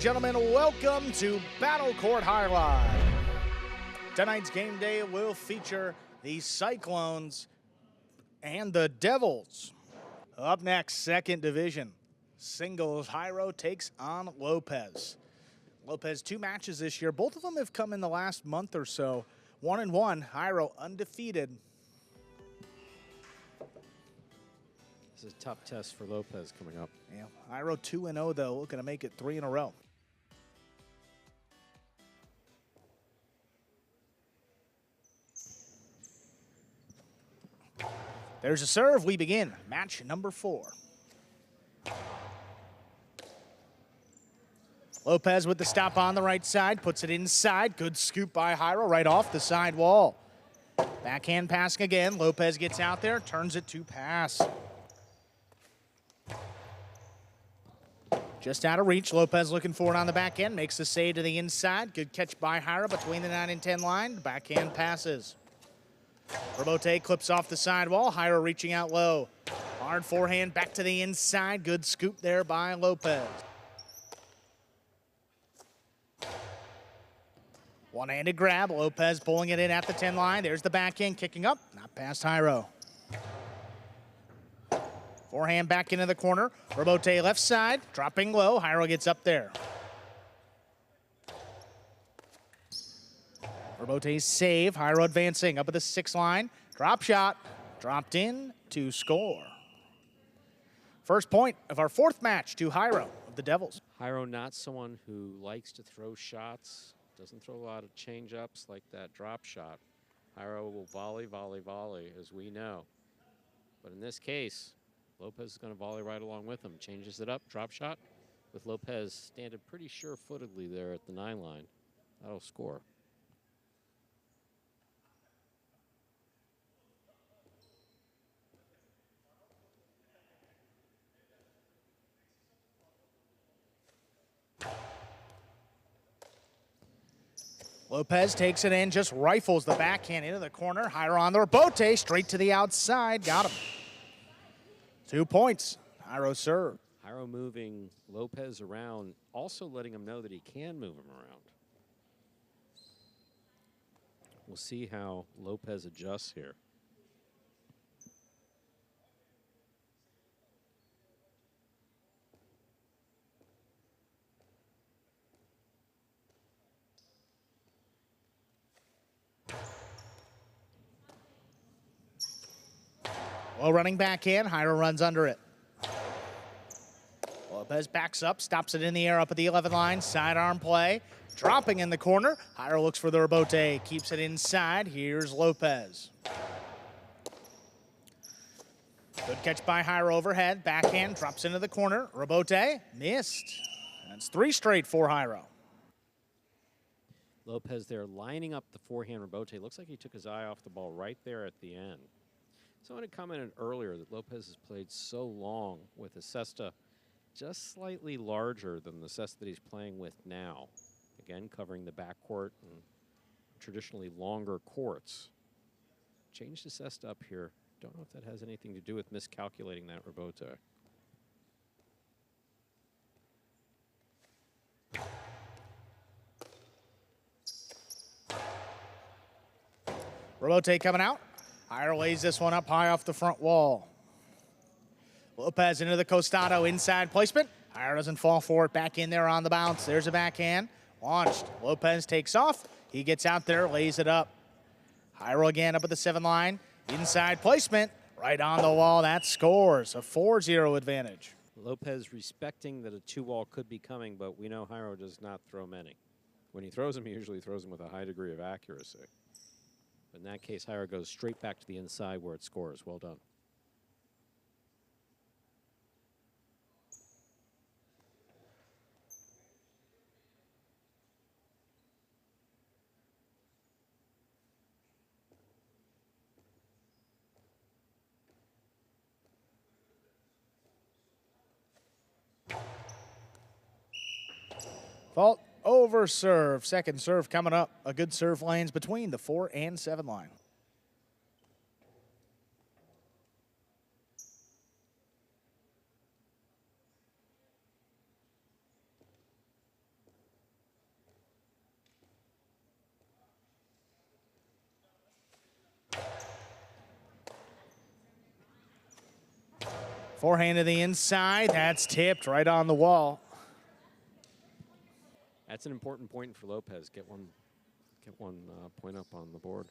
gentlemen, welcome to Battle Court Jai-Alai. Tonight's game day will feature the Cyclones and the Devils. Up next, second division. Singles, Jairo takes on Lopez. Lopez, 2 matches this year. Both of them have come in the last month or so. 1-1, Jairo undefeated. This is a tough test for Lopez coming up. Yeah, Jairo 2-0 though, looking to make it 3 in a row. There's a serve. We begin match number 4. Lopez with the stop on the right side, puts it inside. Good scoop by Jairo right off the side wall. Backhand passing again. Lopez gets out there, turns it to pass. Just out of reach. Lopez looking for it on the back end, makes the save to the inside. Good catch by Jairo between the 9 and 10 line. Backhand passes. Robote clips off the sidewall. Jairo reaching out low. Hard forehand back to the inside. Good scoop there by Lopez. One-handed grab. Lopez pulling it in at the 10 line. There's the backhand kicking up. Not past Jairo. Forehand back into the corner. Robote left side. Dropping low. Jairo gets up there. Robote's save. Jairo advancing up at the 6 line. Drop shot. Dropped in to score. First point of our 4th match to Jairo of the Devils. Jairo not someone who likes to throw shots. Doesn't throw a lot of change-ups like that drop shot. Jairo will volley, volley, volley, as we know. But in this case, Lopez is going to volley right along with him. Changes it up, drop shot, with Lopez standing pretty sure-footedly there at the 9 line. That'll score. Lopez takes it in, just rifles the backhand into the corner. Jairo on the Robote, straight to the outside. Got him. 2 points. Jairo serve. Jairo moving Lopez around, also letting him know that he can move him around. We'll see how Lopez adjusts here. Well, running backhand, Jairo runs under it. Lopez backs up, stops it in the air up at the 11 line, sidearm play. Dropping in the corner, Jairo looks for the Robote, keeps it inside. Here's Lopez. Good catch by Jairo overhead, backhand, drops into the corner. Robote, missed. That's 3 straight for Jairo. Lopez there lining up the forehand Robote. Looks like he took his eye off the ball right there at the end. Someone had commented earlier that Lopez has played so long with a cesta just slightly larger than the cesta that he's playing with now. Again, covering the backcourt and traditionally longer courts. Change the cesta up here. Don't know if that has anything to do with miscalculating that Robote. Robote coming out. Jairo lays this one up high off the front wall. Lopez into the costado, inside placement. Jairo doesn't fall for it, back in there on the bounce. There's a backhand, launched. Lopez takes off. He gets out there, lays it up. Jairo again up at the 7 line. Inside placement, right on the wall. That scores a 4-0 advantage. Lopez respecting that a 2-wall could be coming, but we know Jairo does not throw many. When he throws them, he usually throws them with a high degree of accuracy. But in that case, Jairo goes straight back to the inside where it scores. Well done. Fault over serve. Second serve coming up. A good serve lands between the 4 and 7 line. Forehand to the inside. That's tipped right on the wall. That's an important point for Lopez. Get one point up on the board.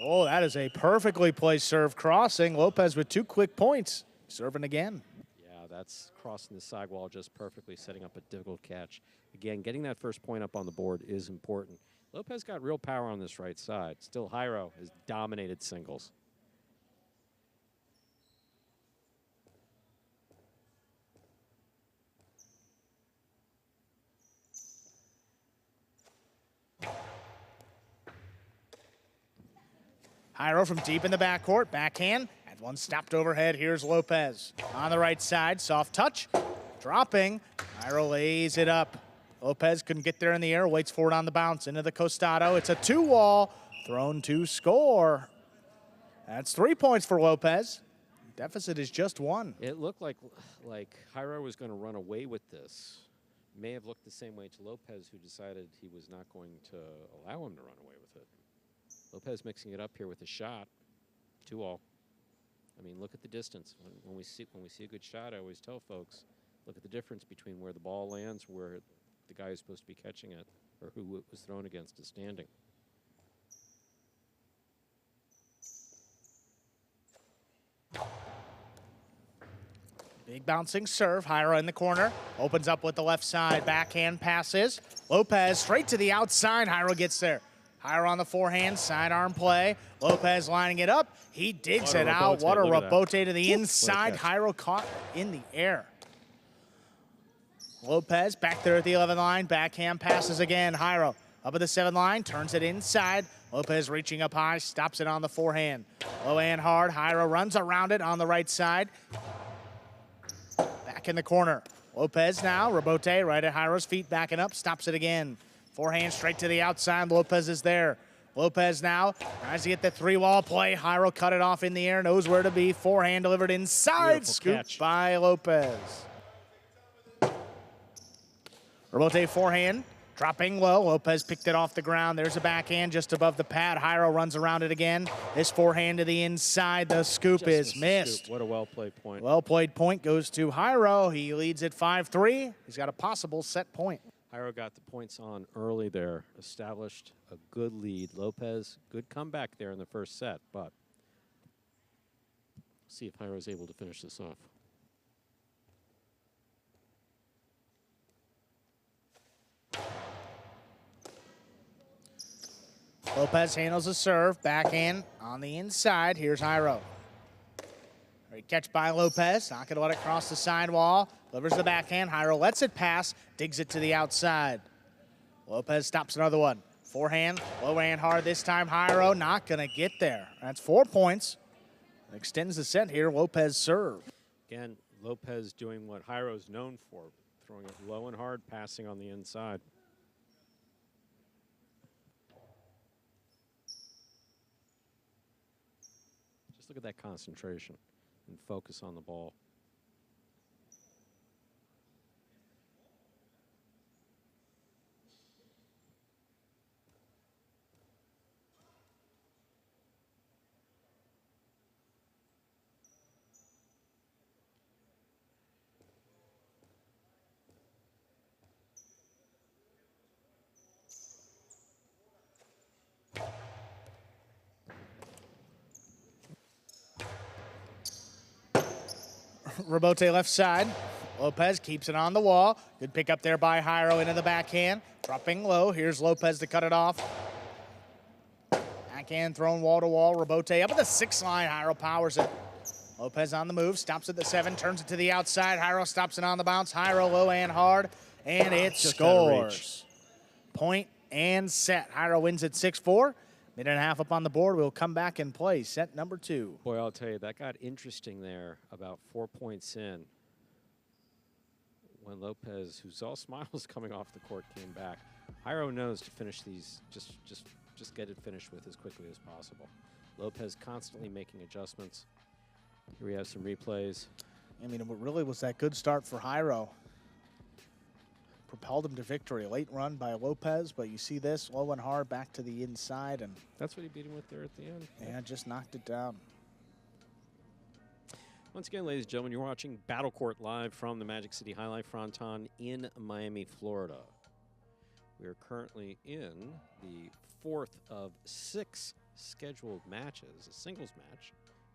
Oh, that is a perfectly placed serve crossing. Lopez with 2 quick points. Serving again. Yeah, that's crossing the sidewall just perfectly, setting up a difficult catch. Again, getting that first point up on the board is important. Lopez got real power on this right side. Still, Jairo has dominated singles. Jairo from deep in the backcourt. Backhand. Had one stopped overhead. Here's Lopez. On the right side. Soft touch. Dropping. Jairo lays it up. Lopez couldn't get there in the air. Waits for it on the bounce. Into the costado. It's a 2-wall. Thrown to score. That's 3 points for Lopez. Deficit is just 1. It looked like Jairo was going to run away with this. May have looked the same way to Lopez, who decided he was not going to allow him to run away with it. Lopez mixing it up here with a shot, 2-all. I mean, look at the distance. When we see a good shot, I always tell folks, look at the difference between where the ball lands, where the guy who's supposed to be catching it, or who it was thrown against is standing. Big bouncing serve. Jairo in the corner. Opens up with the left side. Backhand passes. Lopez straight to the outside. Jairo gets there. Jairo on the forehand. Sidearm play. Lopez lining it up. He digs it out. What a rebote to the inside. Jairo caught in the air. Lopez back there at the 11 line. Backhand passes again. Jairo up at the 7 line. Turns it inside. Lopez reaching up high. Stops it on the forehand. Low and hard. Jairo runs around it on the right side. Back in the corner. Lopez now. Rebote right at Jairo's feet. Backing up. Stops it again. Forehand straight to the outside. Lopez is there. Lopez now tries to get the 3-wall play. Jairo cut it off in the air. Knows where to be. Forehand delivered inside. Scooped by Lopez. Rebote forehand. Dropping low. Lopez picked it off the ground. There's a backhand just above the pad. Jairo runs around it again. This forehand to the inside. The scoop is missed. What a well-played point. Well-played point goes to Jairo. He leads at 5-3. He's got a possible set point. Jairo got the points on early there, established a good lead. Lopez, good comeback there in the first set, but see if Jairo's able to finish this off. Lopez handles the serve. Backhand on the inside. Here's Jairo. Great catch by Lopez. Not going to let it cross the sidewall. Delivers the backhand. Jairo lets it pass. Digs it to the outside. Lopez stops another one. Forehand. Low and hard this time. Jairo not going to get there. That's 4 points. Extends the set here. Lopez serve. Again, Lopez doing what Jairo's known for, throwing it low and hard, passing on the inside. Just look at that concentration and focus on the ball. Rebote left side. Lopez keeps it on the wall. Good pick up there by Jairo into the backhand. Dropping low. Here's Lopez to cut it off. Backhand thrown wall to wall. Rebote up at the 6 line. Jairo powers it. Lopez on the move. Stops at the 7. Turns it to the outside. Jairo stops it on the bounce. Jairo low and hard. And it scores. Point and set. Jairo wins at 6-4. Minute and a half up on the board. We'll come back and play set number 2. Boy, I'll tell you, that got interesting there about 4 points in when Lopez, who's all smiles coming off the court, came back. Jairo knows to finish these, just get it finished with as quickly as possible. Lopez constantly making adjustments. Here we have some replays. I mean, it really was that good start for Jairo. Propelled him to victory. A late run by Lopez, but you see this, low and hard, back to the inside, and that's what he beat him with there at the end. Yeah, just knocked it down. Once again, ladies and gentlemen, you're watching Battle Court live from the Magic City Jai-Alai Fronton in Miami, Florida. We are currently in the 4th of 6 scheduled matches, a singles match,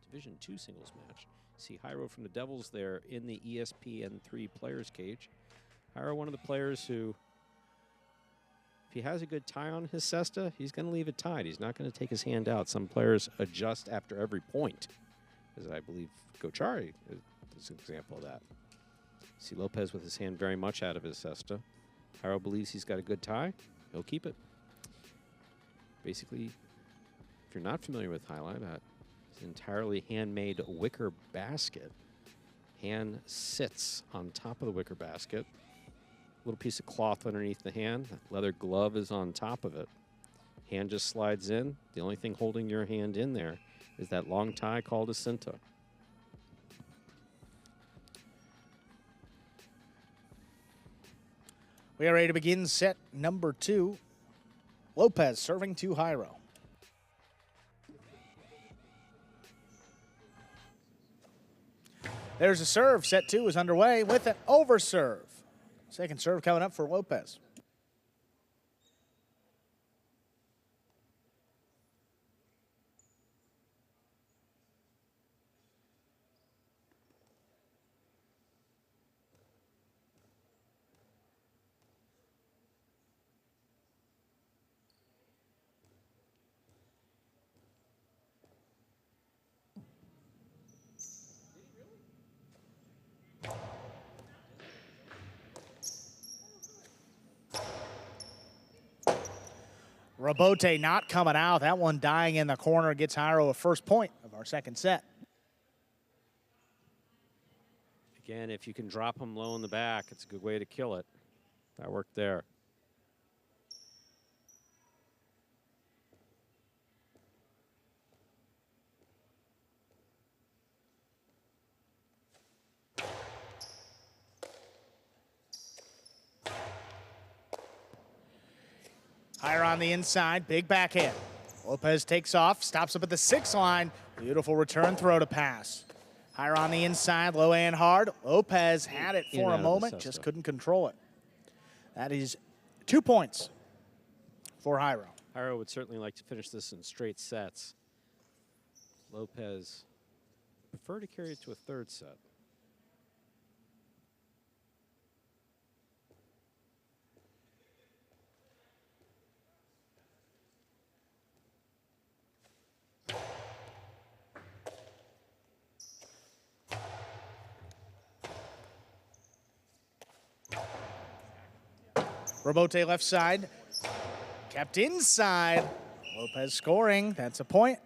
Division II singles match. See Jairo from the Devils there in the ESPN3 players cage. Jairo, one of the players who, if he has a good tie on his cesta, he's going to leave it tied. He's not going to take his hand out. Some players adjust after every point, as I believe Gochari is an example of that. See Lopez with his hand very much out of his cesta. Jairo believes he's got a good tie. He'll keep it. Basically, if you're not familiar with Jai-Alai, that is an entirely handmade wicker basket. Hand sits on top of the wicker basket. Little piece of cloth underneath the hand. That leather glove is on top of it. Hand just slides in. The only thing holding your hand in there is that long tie called a cinta. We are ready to begin set number 2. Lopez serving to Jairo. There's a serve. Set 2 is underway with an overserve. Second serve coming up for Lopez. Rabote not coming out. That one dying in the corner gets Jairo a first point of our second set. Again, if you can drop him low in the back, it's a good way to kill it. That worked there. Jairo on the inside, big backhand. Lopez takes off, stops up at the 6 line. Beautiful return throw to pass. Jairo on the inside, low and hard. Lopez had it for a moment, just couldn't control it. That is 2 points for Jairo. Jairo would certainly like to finish this in straight sets. Lopez prefer to carry it to a third set. Rabote left side, kept inside. Lopez scoring, that's a point.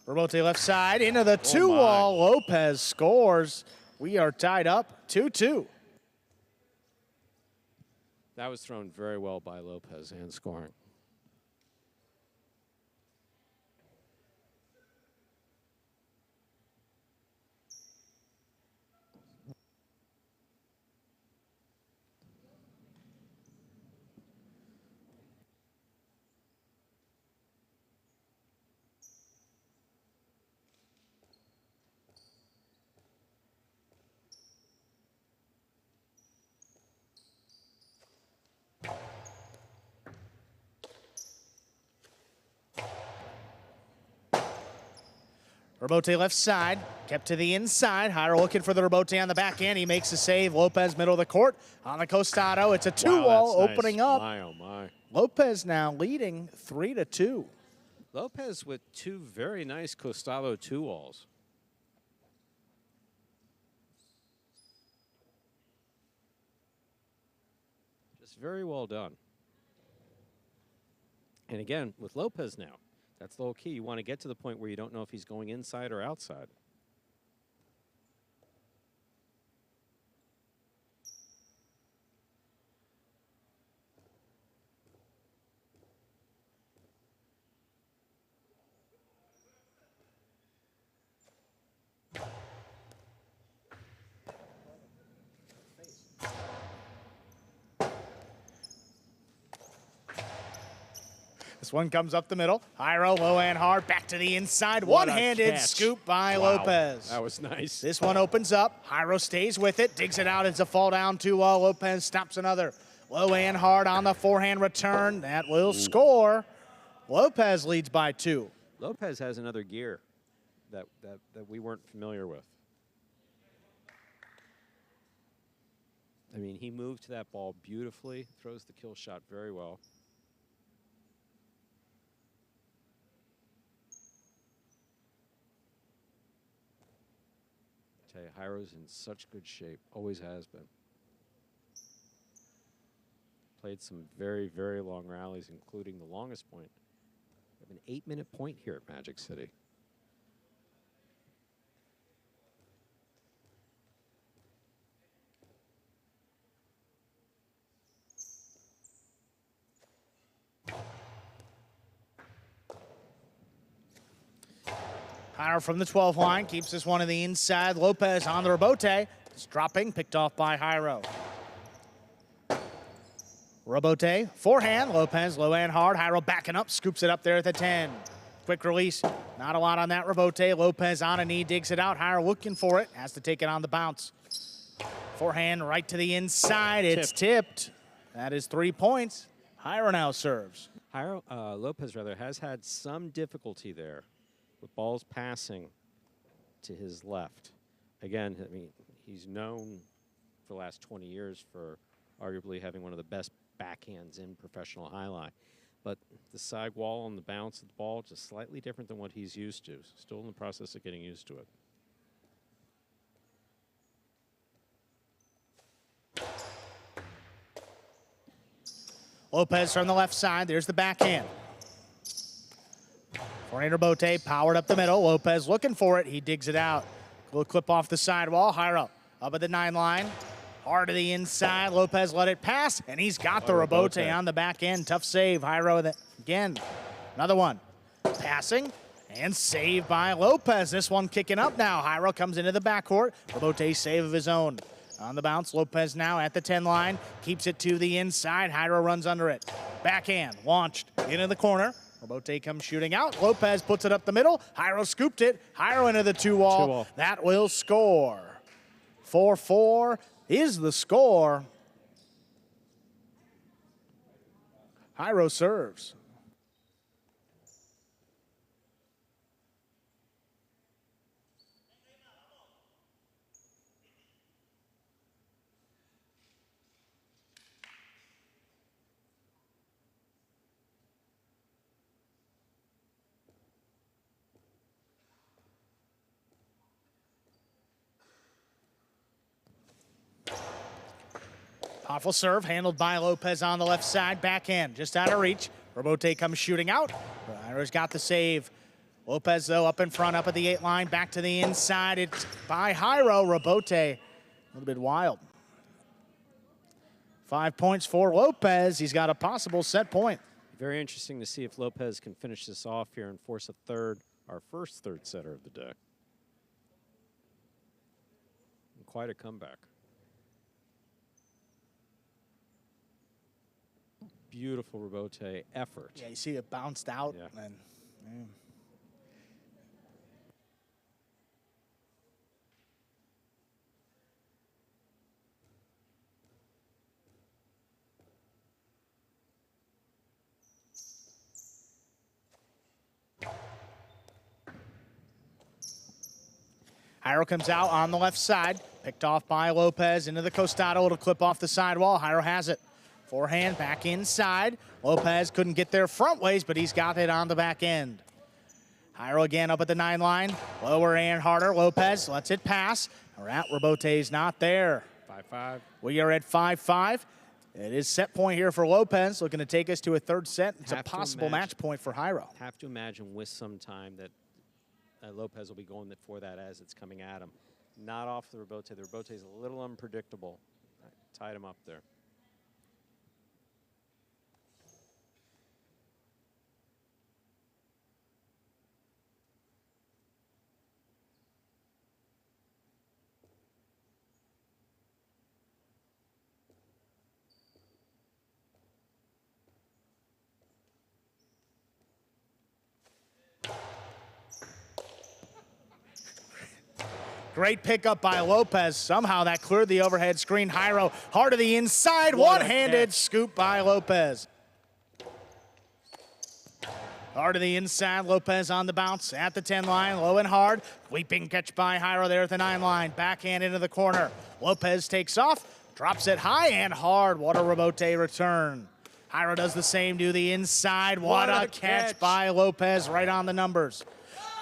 Rabote left side into the 2-wall. Lopez scores. We are tied up 2-2. That was thrown very well by Lopez and scoring. Rebote left side, kept to the inside. Jairo looking for the rebote on the back end. He makes a save. Lopez middle of the court on the costado. It's a two-wall opening up. My, oh my. Lopez now leading 3-2. Lopez with two very nice costado two-walls. Just very well done. And again, with Lopez now, that's the whole key. You want to get to the point where you don't know if he's going inside or outside. This one comes up the middle. Jairo low and hard, back to the inside. What a One-handed catch. scoop by Wow, Lopez. that was nice. This one opens up. Jairo stays with it, digs it out. It's a fall down 2-0. Lopez stops another. Low and hard on the forehand return. That will score. Lopez leads by 2. Lopez has another gear that we weren't familiar with. I mean, he moved that ball beautifully, throws the kill shot very well. I tell you, Jairo's in such good shape, always has been. Played some very, very long rallies, including the longest point. We have an 8-minute point here at Magic City. Jairo from the 12 line keeps this one to the inside. Lopez on the rebote. It's dropping, picked off by Jairo. Rebote, forehand. Lopez low and hard. Jairo backing up, scoops it up there at the 10. Quick release. Not a lot on that rebote. Lopez on a knee, digs it out. Jairo looking for it. Has to take it on the bounce. Forehand right to the inside. It's tipped. That is 3 points. Jairo now serves. Jairo, Lopez rather, has had some difficulty there with balls passing to his left. Again, I mean, he's known for the last 20 years for arguably having one of the best backhands in professional highlight. But the side wall and the bounce of the ball, just slightly different than what he's used to. Still in the process of getting used to it. Lopez from the left side. There's the backhand. Forehand rebote powered up the middle. Lopez looking for it. He digs it out. Little clip off the sidewall. Jairo up at the 9 line. Hard to the inside. Lopez let it pass, and he's got the rebote on the back end. Tough save. Jairo again. Another one. Passing and saved by Lopez. This one kicking up now. Jairo comes into the backcourt. Rebote save of his own. On the bounce, Lopez now at the 10 line. Keeps it to the inside. Jairo runs under it. Backhand launched into the corner. Rebote comes shooting out. Lopez puts it up the middle. Jairo scooped it. Jairo into the 2-wall. That will score. 4-4 is the score. Jairo serves. Powerful serve, handled by Lopez on the left side. Backhand, just out of reach. Rebote comes shooting out. Jairo's got the save. Lopez, though, up in front, up at the 8 line, back to the inside. It's by Jairo. Rebote, a little bit wild. 5 points for Lopez. He's got a possible set point. Very interesting to see if Lopez can finish this off here and force a third, our first third setter of the day. And quite a comeback. Beautiful rebote effort. Yeah, you see it bounced out. Yeah. And, yeah. Jairo comes out on the left side. Picked off by Lopez into the costado. It'll clip off the sidewall. Jairo has it. Forehand back inside. Lopez couldn't get there front ways, but he's got it on the back end. Jairo again up at the 9 line. Lower and harder. Lopez lets it pass. Rebote's not there. 5-5. We are at 5-5. It is set point here for Lopez, looking to take us to a third set. It's a possible match point for Jairo. Have to imagine with some time that Lopez will be going for that as it's coming at him. Not off the rebote. The rebote is a little unpredictable. Tied him up there. Great pickup by Lopez. Somehow that cleared the overhead screen. Jairo, hard to the inside. One-handed scoop by Lopez. Hard to the inside. Lopez on the bounce at the 10 line. Low and hard. Leaping catch by Jairo there at the 9 line. Backhand into the corner. Lopez takes off. Drops it high and hard. What a rebote return. Jairo does the same to the inside. What a catch by Lopez right on the numbers.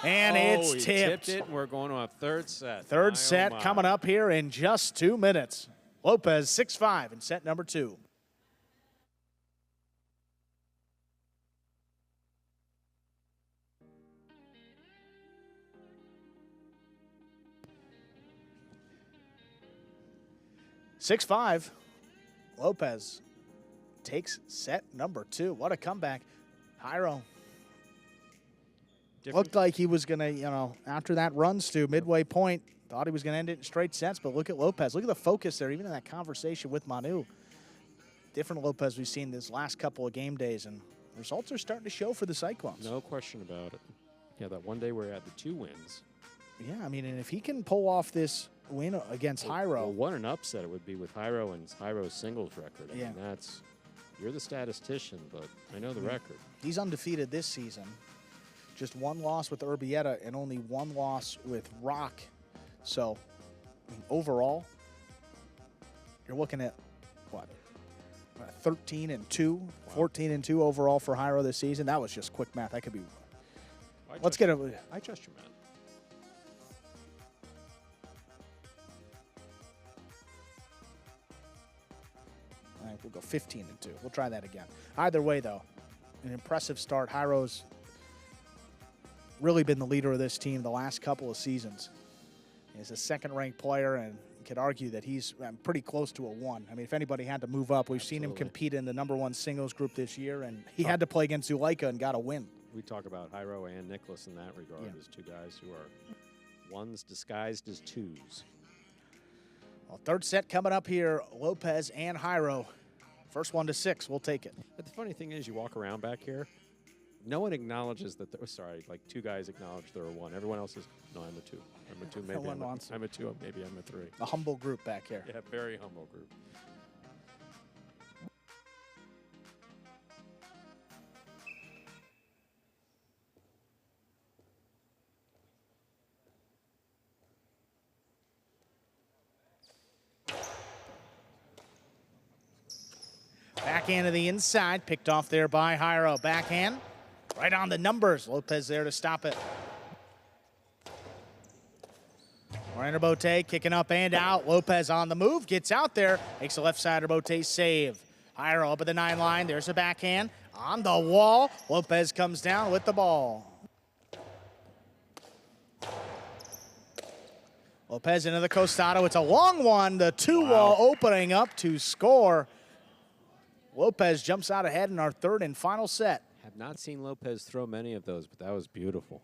And it's tipped. Tipped it, and we're going to a third set. Third set coming up here in just 2 minutes. Lopez 6-5 in set number 2. Lopez takes set number 2. What a comeback. Jairo looked like he was going to, after that run, Stu, midway point, thought he was going to end it in straight sets, but look at Lopez. Look at the focus there, even in that conversation with Manu. Different Lopez we've seen this last couple of game days, and results are starting to show for the Cyclones. No question about it. Yeah, that one day where he had the 2 wins. Yeah, I mean, and if he can pull off this win against Jairo. Well, what an upset it would be with Jairo and Jairo's singles record. I mean, you're the statistician, but I know the record. He's undefeated this season. Just 1 loss with Urbieta and only 1 loss with Rock. So, I mean, overall, you're looking at, what, 13-2, wow. 14-2 overall for Jairo this season. That was just quick math. That could be. Let's get it. I trust your math. All right, we'll go 15-2. We'll try that again. Either way, though, an impressive start. Jairo's really been the leader of this team the last couple of seasons. He's a second-ranked player, and you could argue that he's pretty close to a 1. I mean, if anybody had to move up, we've seen him compete in the #1 singles group this year, and he had to play against Zuleika and got a win. We talk about Jairo and Nicholas in that regard as 2 guys who are 1s disguised as 2s. Well, third set coming up here, Lopez and Jairo. First 1 to 6, we'll take it. But the funny thing is, you walk around back here, no one acknowledges that. Like 2 guys acknowledge they're a 1. Everyone else is, no, I'm a 2. I'm a 2. Maybe I'm a 2. Maybe I'm a 3. A humble group back here. Yeah, very humble group. Backhand to the inside, picked off there by Jairo. Backhand, right on the numbers. Lopez there to stop it. Rebote kicking up and out. Lopez on the move, gets out there, makes a left side rebote save. Jairo up at the 9 line. There's a backhand on the wall. Lopez comes down with the ball. Lopez into the costado. It's a long one. The 2-wall opening up to score. Lopez jumps out ahead in our third and final set. Have not seen Lopez throw many of those, but that was beautiful.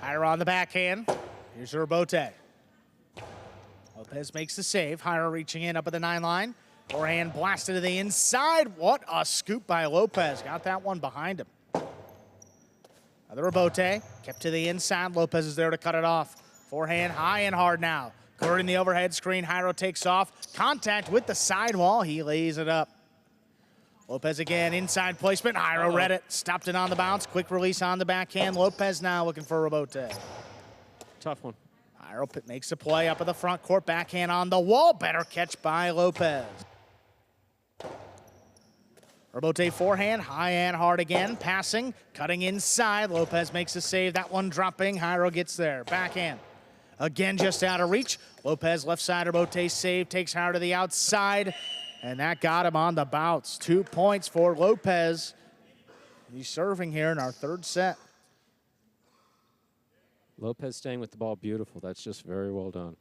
Jairo on the backhand. Here's Rebote. Lopez makes the save. Jairo reaching in up at the 9 line. Forehand blasted to the inside. What a scoop by Lopez. Got that one behind him. Another Rebote. Kept to the inside. Lopez is there to cut it off. Forehand high and hard now. Converting the overhead screen. Jairo takes off. Contact with the sidewall. He lays it up. Lopez again, inside placement. Jairo read it. Stopped it on the bounce. Quick release on the backhand. Lopez now looking for Rebote. Tough one. Jairo makes a play up at the front court. Backhand on the wall. Better catch by Lopez. Rebote forehand, high and hard again. Passing, cutting inside. Lopez makes a save. That one dropping. Jairo gets there. Backhand. Again, just out of reach. Lopez left side. Rebote save. Takes Jairo to the outside. And that got him on the bounce. 2 points for Lopez. He's serving here in our third set. Lopez staying with the ball, beautiful. That's just very well done.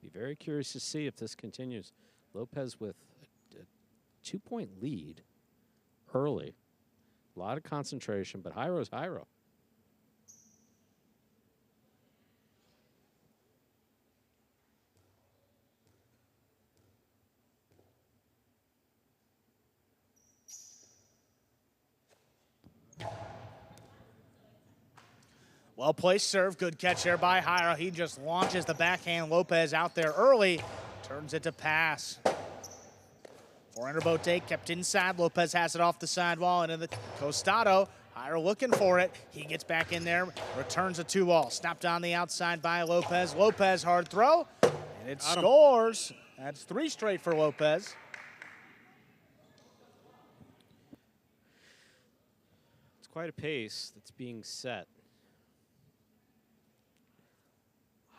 Be very curious to see if this continues. Lopez with a 2-point lead early. A lot of concentration, but Jairo's Jairo. Well placed serve. Good catch there by Jairo. He just launches the backhand. Lopez out there early. Turns it to pass. Forehand Rebote kept inside. Lopez has it off the sidewall and in the costado. Jairo looking for it. He gets back in there. Returns a 2-all. Stopped on the outside by Lopez. Lopez hard throw. And it scores. That's 3 straight for Lopez. It's quite a pace that's being set.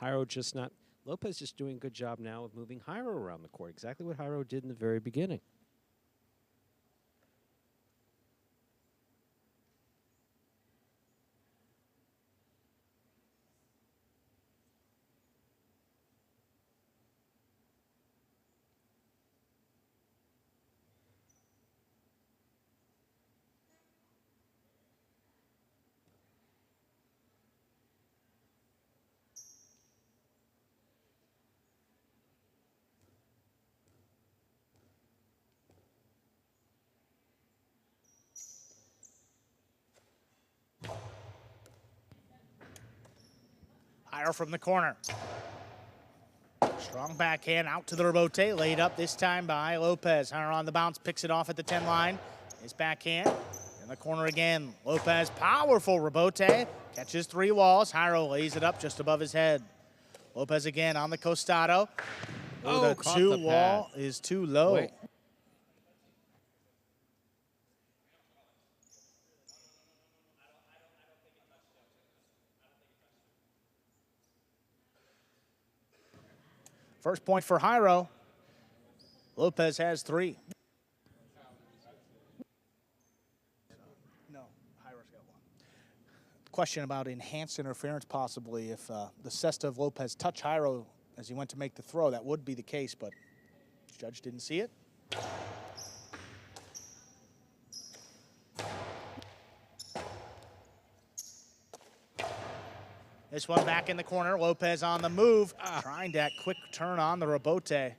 Jairo just not, Lopez just doing a good job now of moving Jairo around the court. Exactly what Jairo did in the very beginning. Jairo from the corner. Strong backhand out to the Rebote. Laid up this time by Lopez. Jairo on the bounce. Picks it off at the 10 line. His backhand. In the corner again. Lopez, powerful Rebote. Catches 3 walls. Jairo lays it up just above his head. Lopez again on the costado. Oh, the 2-wall is too low. Wait. First point for Jairo. Lopez has 3. No, Jairo's got 1. Question about enhanced interference possibly. If the cesta of Lopez touched Jairo as he went to make the throw, that would be the case, but the judge didn't see it. This one back in the corner. Lopez on the move. Trying that quick turn on the Rebote.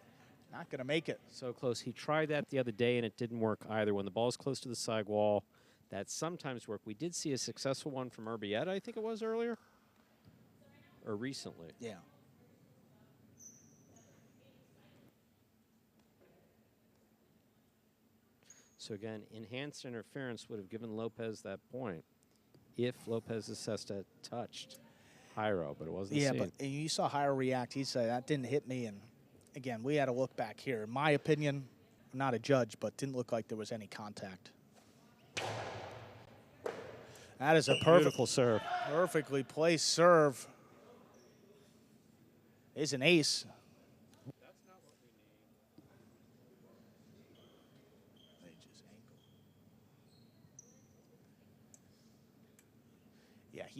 Not going to make it. So close. He tried that the other day, and it didn't work either. When the ball is close to the sidewall, that sometimes work. We did see a successful one from Urbieta, I think it was earlier, or recently. Yeah. So again, enhanced interference would have given Lopez that point if Lopez's cesta had touched Jairo, but it wasn't Yeah, seen. but you saw Jairo react. He said, that didn't hit me. And again, we had to look back here. In my opinion, I'm not a judge, but didn't look like there was any contact. That is a Beautiful serve. perfectly placed serve. Is an ace.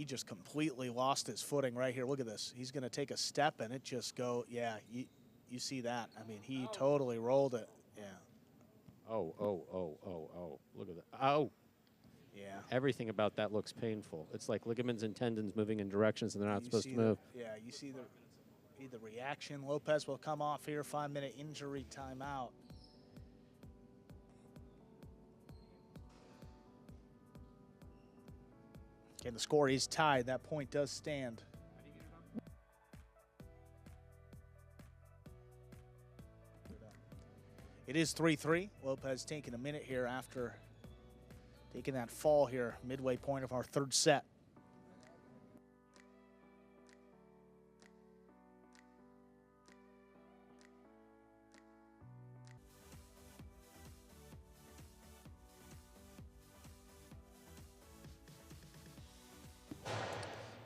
he just completely lost his footing right here. Look at this. He's going to take a step and it just go, yeah, you see that. I mean, he totally rolled it. Yeah. Oh. Look at that. Oh. Yeah. Everything about that looks painful. It's like ligaments and tendons moving in directions and they're not supposed to move. Yeah, you see the reaction. Lopez will come off here, 5-minute injury timeout. Okay, the score is tied. That point does stand. It is 3-3. Lopez taking a minute here after taking that fall here, midway point of our third set.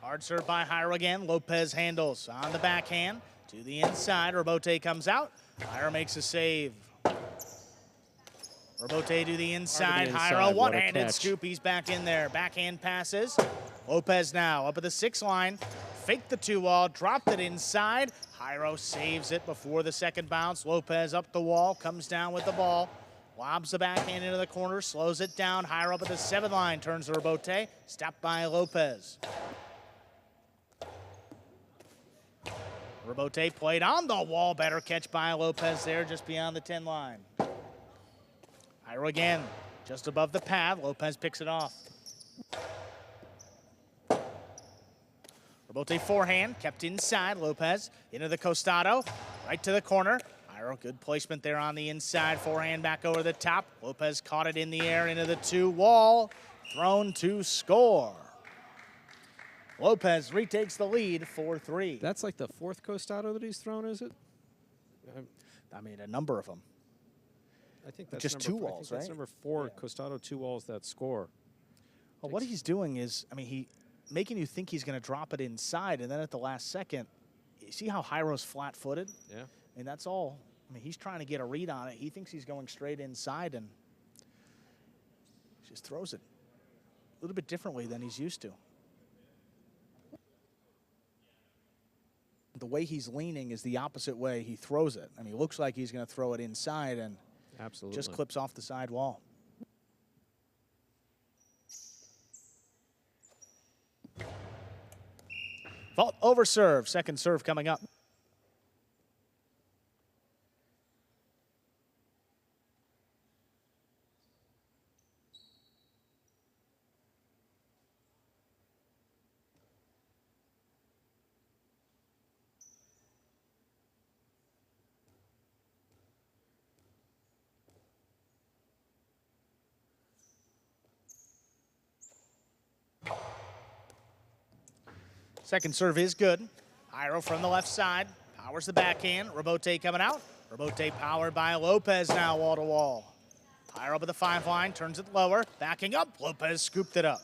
Hard serve by Jairo again. Lopez handles on the backhand to the inside. Robote comes out. Jairo makes a save. Robote to the inside. Jairo, one-handed scoop. He's back in there. Backhand passes. Lopez now up at the 6 line. Faked the 2-wall, dropped it inside. Jairo saves it before the second bounce. Lopez up the wall, comes down with the ball. Lobs the backhand into the corner, slows it down. Jairo up at the 7 line, turns to Robote. Stopped by Lopez. Robote played on the wall. Better catch by Lopez there just beyond the 10 line. Jairo again, just above the pad. Lopez picks it off. Robote forehand, kept inside. Lopez into the costado, right to the corner. Jairo, good placement there on the inside. Forehand back over the top. Lopez caught it in the air into the 2-wall. Thrown to score. Lopez retakes the lead, 4-3. That's like the 4th costado that he's thrown, is it? I mean, a number of them. I think that's just 2 walls, right? That's number 4 costado 2 walls that score. Well, what he's doing is, I mean, he making you think he's going to drop it inside, and then at the last second, you see how Jairo's flat-footed? Yeah. I mean, that's all. I mean, he's trying to get a read on it. He thinks he's going straight inside, and just throws it a little bit differently than he's used to. The way he's leaning is the opposite way he throws it. I mean, it looks like he's going to throw it inside and absolutely just clips off the side wall. Fault over serve. Second serve coming up. Second serve is good. Jairo from the left side. Powers the backhand. Robote coming out. Robote powered by Lopez now wall to wall. Jairo up at the 5 line. Turns it lower. Backing up. Lopez scooped it up.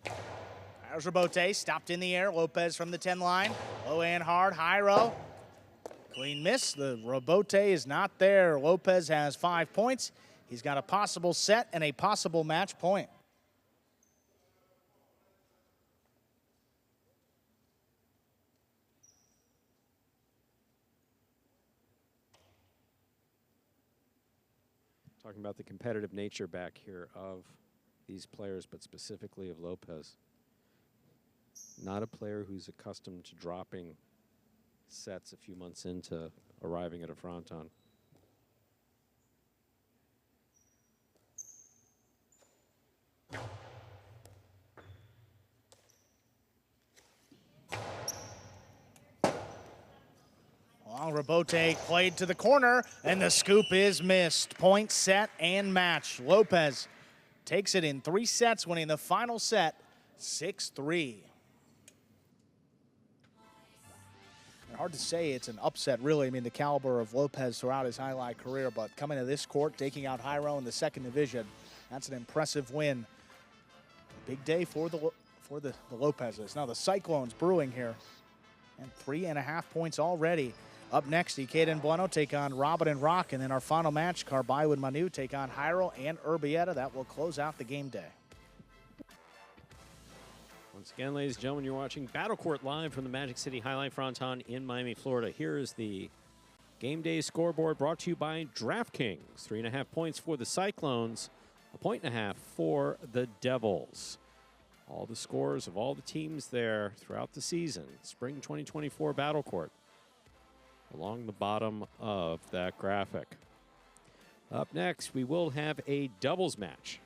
Jairo's Robote stopped in the air. Lopez from the 10 line. Low and hard. Jairo. Clean miss. The Robote is not there. Lopez has 5 points. He's got a possible set and a possible match point. Talking about the competitive nature back here of these players, but specifically of Lopez. Not a player who's accustomed to dropping sets a few months into arriving at a Fronton. Robote played to the corner, and the scoop is missed. Point, set, and match. Lopez takes it in 3 sets, winning the final set 6-3. Hard to say it's an upset, really. I mean, the caliber of Lopez throughout his highlight career, but coming to this court, taking out Jairo in the 2nd division, that's an impressive win. Big day for the Lopezes. Now the Cyclones brewing here, and 3.5 points already. Up next, Ikeda and Bueno take on Robin and Rock, and then our final match, Carballo and Manu take on Jairo and Urbieta. That will close out the game day. Once again, ladies and gentlemen, you're watching Battle Court live from the Magic City Jai-Alai Fronton in Miami, Florida. Here is the game day scoreboard brought to you by DraftKings. 3.5 points for the Cyclones, 1.5 points for the Devils. All the scores of all the teams there throughout the season. Spring 2024 Battle Court along the bottom of that graphic. Up next, we will have a doubles match.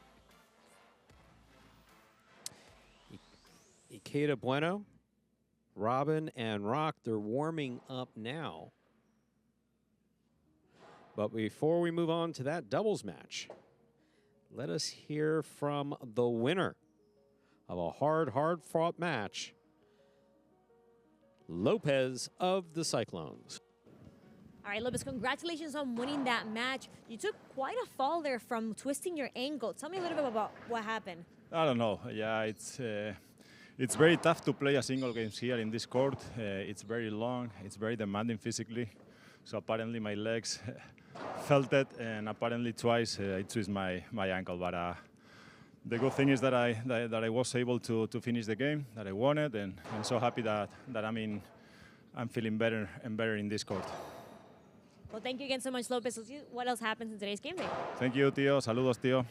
Ikeda Bueno, Robin, and Rock, they're warming up now. But before we move on to that doubles match, let us hear from the winner of a hard-fought match, Lopez of the Cyclones. All right, Lopez, congratulations on winning that match. You took quite a fall there from twisting your ankle. Tell me a little bit about what happened. I don't know. Yeah, it's very tough to play a single games here in this court. It's very long. It's very demanding physically. So apparently my legs felt it, and apparently twice I twist my ankle. But the good thing is that I was able to finish the game, that I won it, and I'm so happy that I'm feeling better and better in this court. Well, thank you again so much, Lopez. Let's see what else happens in today's game day. Thank you, tío. Saludos, tío.